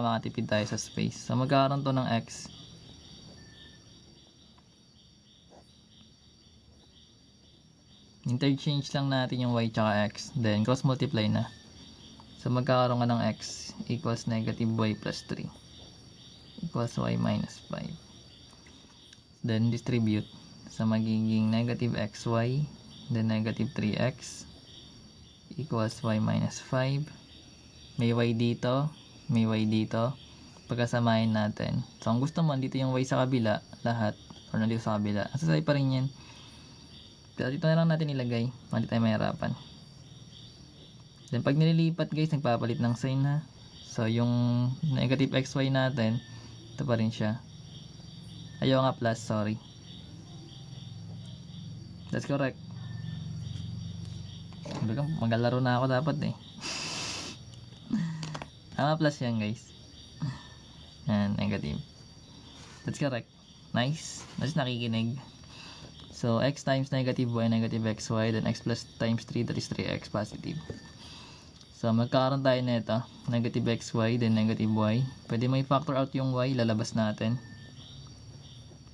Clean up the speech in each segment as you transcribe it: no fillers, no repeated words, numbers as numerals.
makatipid tayo sa space. So magkakaroon to ng x. Interchange lang natin yung y tsaka x. Then cross multiply na. So magkakaroon ka ng x equals negative y plus 3 equals y minus 5. Then distribute. So magiging negative xy then negative 3x equals y minus 5. May y dito, may y dito. Pagkasamahin natin. So ang gusto mo, dito yung y sa kabila, lahat. Or nandito sa kabila. Asasay pa rin yan. Pero dito na lang natin ilagay. Hindi tayo mahirapan. Then pag nililipat guys, nagpapalit ng sign ha. So yung negative xy natin, ito pa rin siya. Ayaw nga plus, sorry. That's correct. Maglalaro na ako dapat eh. Tama plus yan guys. And negative. That's correct. Nice. That's nakikinig. So x times negative y negative xy then x plus times 3 that is 3x positive. So magkakaroon tayo nito. Negative xy then negative y. Pwede may factor out yung y. Lalabas natin.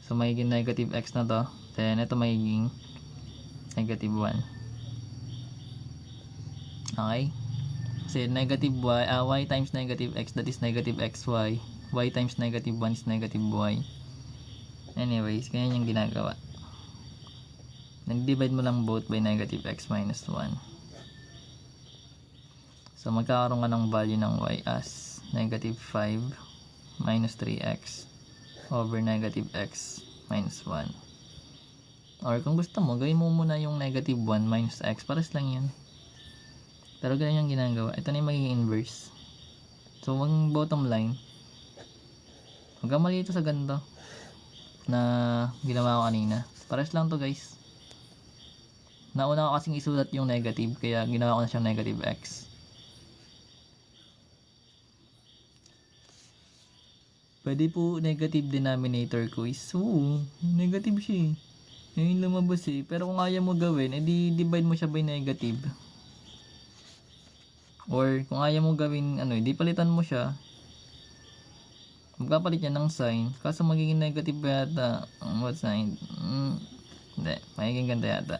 So magiging negative x na to. Then ito magiging negative 1. Okay. Kasi negative y times negative x that is negative xy. Y times negative 1 is negative y. Anyways, ganyan yung ginagawa. Nag-divide mo lang both by negative x minus 1. So magkakaroon ka ng value ng y as negative 5 minus 3x over negative x minus 1. Or kung gusto mo, gawin mo muna yung negative 1 minus x. Pares lang yan. Pero ganyan yung ginagawa. Ito na yung magiging inverse. So, ang bottom line, huwag kang mali ito sa ganito na ginawa ko kanina. Pares lang to guys. Nauna ko kasing isulat yung negative, kaya ginawa ko na siyang negative x. Pwede po negative denominator ko is, negative siya eh. Ngayon lumabas eh. Pero kung ayaw mo gawin, edi divide mo siya by negative. Or kung ayaw mo gawin di palitan mo siya. Magpapalit yan ng sign. Kaso magiging negative yata. What sign? Hindi. Magiging ganda yata.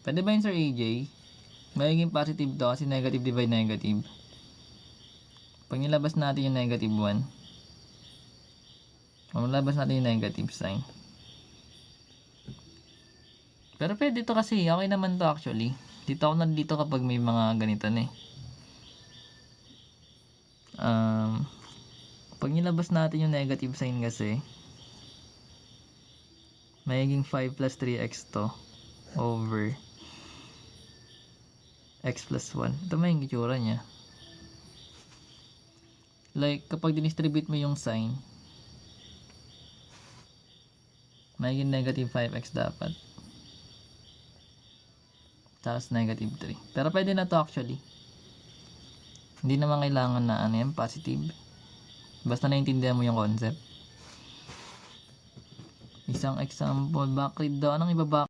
Pwede ba yun Sir AJ? Magiging positive to kasi negative divide negative. Pag nilabas natin yung negative 1. Malabas natin yung negative sign. Pero pwede to kasi. Okay naman to actually. Dito ako nandito kapag may mga ganito na eh. Pag nilabas natin yung negative sign kasi, magiging 5 plus 3x to over x plus 1. Ito may itsura niya. Like, kapag dinistribute mo yung sign, magiging negative 5x dapat. Tapos negative 3. Pero pwede na to actually. Hindi naman kailangan na yan, positive. Basta naiintindihan mo yung concept. Isang example, backread daw. Anong iba